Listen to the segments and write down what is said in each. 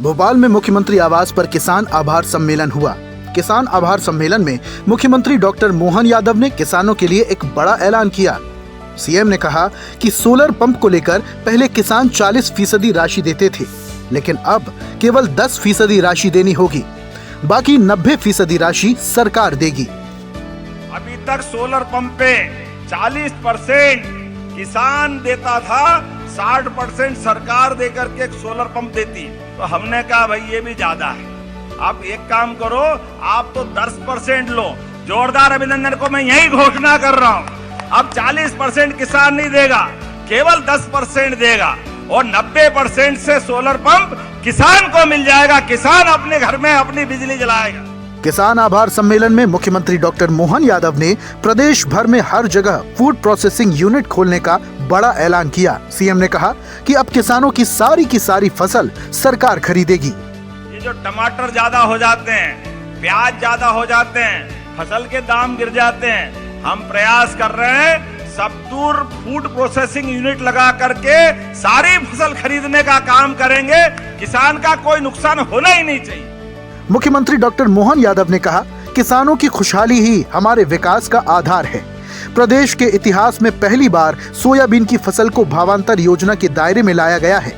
भोपाल में मुख्यमंत्री आवास पर किसान आभार सम्मेलन हुआ। किसान आभार सम्मेलन में मुख्यमंत्री डॉक्टर मोहन यादव ने किसानों के लिए एक बड़ा ऐलान किया। सीएम ने कहा कि सोलर पंप को लेकर पहले किसान 40% राशि देते थे, लेकिन अब केवल 10% राशि देनी होगी, बाकी 90% राशि सरकार देगी। अभी तक सोलर पंप पे 40% किसान देता था, 60% सरकार देकर के एक सोलर पंप देती। तो हमने कहा भाई ये भी ज्यादा है, आप एक काम करो, आप तो 10% लो। जोरदार अभिनंदन को मैं यही घोषणा कर रहा हूँ। अब 40% किसान नहीं देगा, केवल 10% देगा और 90% से सोलर पंप किसान को मिल जाएगा। किसान अपने घर में अपनी बिजली जलाएगा। किसान आभार सम्मेलन में मुख्यमंत्री डॉक्टर मोहन यादव ने प्रदेश भर में हर जगह फूड प्रोसेसिंग यूनिट खोलने का बड़ा ऐलान किया। सीएम ने कहा कि अब किसानों की सारी फसल सरकार खरीदेगी। ये जो टमाटर ज्यादा हो जाते हैं, प्याज ज्यादा हो जाते हैं, फसल के दाम गिर जाते हैं, हम प्रयास कर रहे हैं सबदूर फूड प्रोसेसिंग यूनिट लगा करके सारी फसल खरीदने का काम करेंगे। किसान का कोई नुकसान होना ही नहीं चाहिए। मुख्यमंत्री डॉक्टर मोहन यादव ने कहा, किसानों की खुशहाली ही हमारे विकास का आधार है। प्रदेश के इतिहास में पहली बार सोयाबीन की फसल को भावांतर योजना के दायरे में लाया गया है।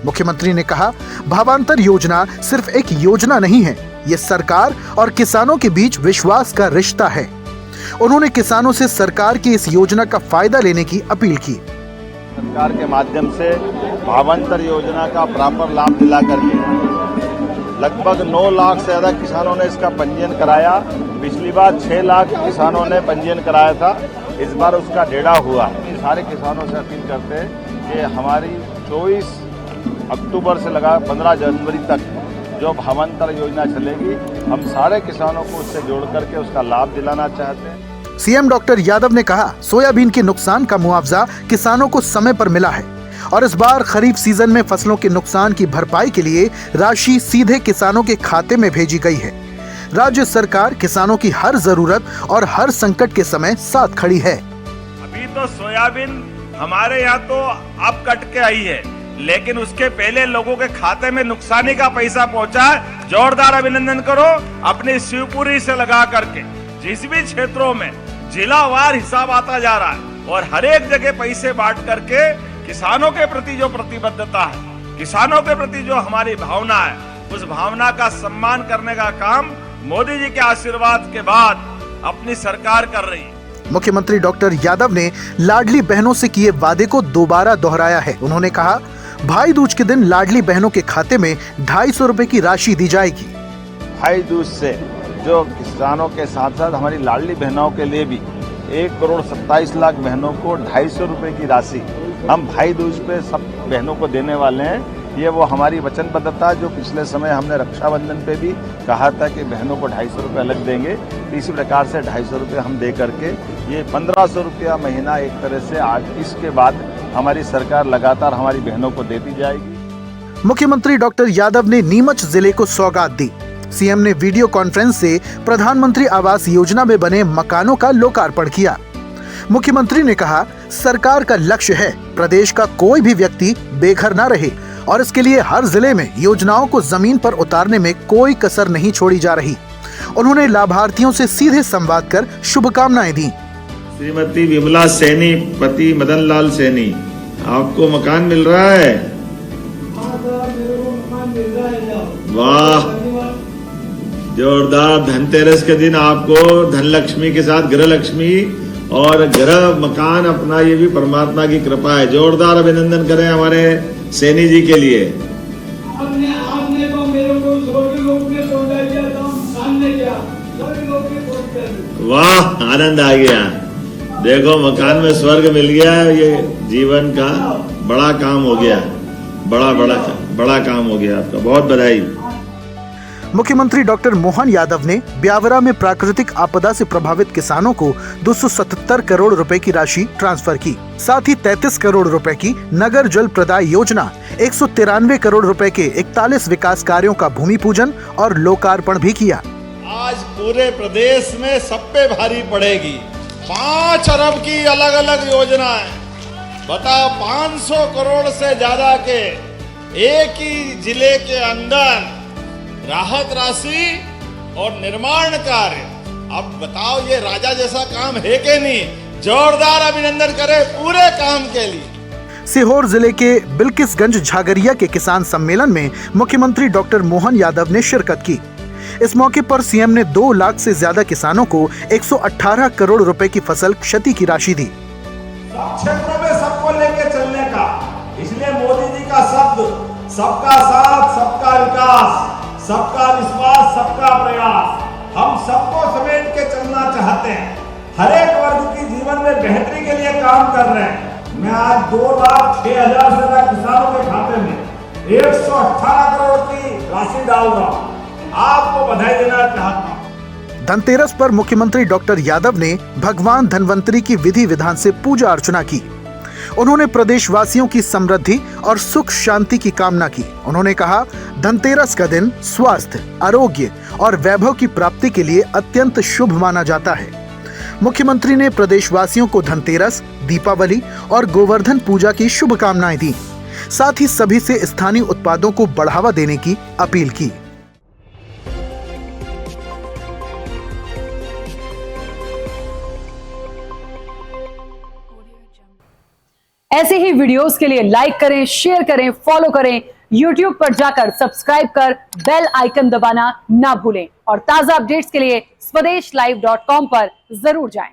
मुख्यमंत्री ने कहा, भावांतर योजना सिर्फ एक योजना नहीं है, ये सरकार और किसानों के बीच विश्वास का रिश्ता है। उन्होंने किसानों से सरकार की इस योजना का फायदा लेने की अपील की। सरकार के माध्यम से भावांतर योजना का प्रॉपर लाभ दिला करके लगभग 9 लाख से ज्यादा किसानों ने इसका पंजीयन कराया। पिछली बार 6 लाख किसानों ने पंजीयन कराया था, इस बार उसका 1.5 हुआ। सारे किसानों से अपील करते हैं कि हमारी 24 अक्टूबर से लगा 15 जनवरी तक जो भावांतर योजना चलेगी, हम सारे किसानों को उससे जोड़ करके उसका लाभ दिलाना चाहते हैं। सीएम डॉक्टर यादव ने कहा, सोयाबीन के नुकसान का मुआवजा किसानों को समय पर मिला है और इस बार खरीफ सीजन में फसलों के नुकसान की भरपाई के लिए राशि सीधे किसानों के खाते में भेजी गई है। राज्य सरकार किसानों की हर जरूरत और हर संकट के समय साथ खड़ी है। अभी तो सोयाबीन हमारे यहाँ तो अब कट के आई है, लेकिन उसके पहले लोगों के खाते में नुकसानी का पैसा पहुँचा है। जोरदार अभिनंदन करो अपनी शिवपुरी से लगा करके। जिस भी क्षेत्रों में जिलावार हिसाब आता जा रहा है और हर एक जगह पैसे बांट करके किसानों के प्रति जो प्रतिबद्धता है, किसानों के प्रति जो हमारी भावना है, उस भावना का सम्मान करने का काम मोदी जी के आशीर्वाद के बाद अपनी सरकार कर रही है। मुख्यमंत्री डॉक्टर यादव ने लाडली बहनों से किए वादे को दोबारा दोहराया है। उन्होंने कहा, भाई दूज के दिन लाडली बहनों के खाते में 250 रुपए की राशि दी जाएगी। भाई दूज से जो किसानों के साथ साथ हमारी लाडली बहनों के लिए भी 1,27,00,000 बहनों को 250 रुपए की राशि हम भाई दूज पे सब बहनों को देने वाले हैं। ये वो हमारी वचनबद्धता जो पिछले समय हमने रक्षाबंधन पे भी कहा था कि बहनों को 250 रुपये अलग देंगे, इसी प्रकार से 250 रुपये हम दे करके ये 1500 रुपया महीना एक तरह से आज इसके बाद हमारी सरकार लगातार हमारी बहनों को देती जाएगी। मुख्यमंत्री डॉक्टर यादव ने नीमच जिले को सौगात दी। सीएम ने वीडियो कॉन्फ्रेंस से प्रधानमंत्री आवास योजना में बने मकानों का लोकार्पण किया। मुख्यमंत्री ने कहा, सरकार का लक्ष्य है प्रदेश का कोई भी व्यक्ति बेघर न रहे और इसके लिए हर जिले में योजनाओं को जमीन पर उतारने में कोई कसर नहीं छोड़ी जा रही। उन्होंने लाभार्थियों से सीधे संवाद कर शुभकामनाएं दी। श्रीमती विमला सैनी, पति मदन लाल सैनी, आपको मकान मिल रहा है? वाह, जोरदार। धनतेरस के दिन आपको धनलक्ष्मी के साथ गृह लक्ष्मी और गृह मकान अपना, ये भी परमात्मा की कृपा है। जोरदार अभिनंदन करें हमारे सैनी जी के लिए। आपने तो मेरे को स्वर्ग लोक में पहुंचा दिया था, सामने गया स्वर्ग लोक में पहुंच। वाह, आनंद आ गया। देखो, मकान में स्वर्ग मिल गया। ये जीवन का बड़ा काम हो गया, बड़ा काम हो गया आपका। बहुत बधाई। मुख्यमंत्री डॉक्टर मोहन यादव ने ब्यावरा में प्राकृतिक आपदा से प्रभावित किसानों को 277 करोड़ रुपए की राशि ट्रांसफर की। साथ ही 33 करोड़ रुपए की नगर जल प्रदाय योजना, 193 करोड़ रुपए के 41 विकास कार्यों का भूमि पूजन और लोकार्पण भी किया। आज पूरे प्रदेश में सब पे भारी पड़ेगी। 5 अरब की अलग अलग योजनाएं, बताओ 500 करोड़ से ज्यादा के एक ही जिले के अंदर राहत राशि और निर्माण कार्य। अब बताओ ये राजा जैसा काम है कि नहीं? जोरदार अभिनंदन करें पूरे काम के लिए। सीहोर जिले के बिल्किसगंज झागरिया के किसान सम्मेलन में मुख्यमंत्री डॉक्टर मोहन यादव ने शिरकत की। इस मौके पर सीएम ने 2 लाख से ज्यादा किसानों को 118 करोड़ रुपए की फसल क्षति की राशि दी। सब क्षेत्रों में सबको लेके चलने का, इसलिए मोदी जी का शब्द सबका साथ सबका विकास, सबका विश्वास सबका प्रयास, हम सबको समेट के चलना चाहते हैं। हर एक वर्ग की जीवन में बेहतरी के लिए काम कर रहे हैं। मैं आज 2,06,000 से ज्यादा किसानों के खाते में 118 करोड़ की राशि डाल रहा हूँ। आपको बधाई देना चाहता हूँ। धनतेरस पर मुख्यमंत्री डॉक्टर यादव ने भगवान धनवंतरी की विधि विधान से पूजा अर्चना की। उन्होंने प्रदेशवासियों की समृद्धि और सुख शांति की कामना की। उन्होंने कहा, धनतेरस का दिन स्वास्थ्य, आरोग्य और वैभव की प्राप्ति के लिए अत्यंत शुभ माना जाता है। मुख्यमंत्री ने प्रदेशवासियों को धनतेरस, दीपावली और गोवर्धन पूजा की शुभकामनाएं दी। साथ ही सभी से स्थानीय उत्पादों को बढ़ावा देने की अपील की। ऐसे ही वीडियोस के लिए लाइक करें, शेयर करें, फॉलो करें। YouTube पर जाकर सब्सक्राइब कर बेल आइकन दबाना ना भूलें और ताजा अपडेट्स के लिए SwadeshLive.com पर जरूर जाएं।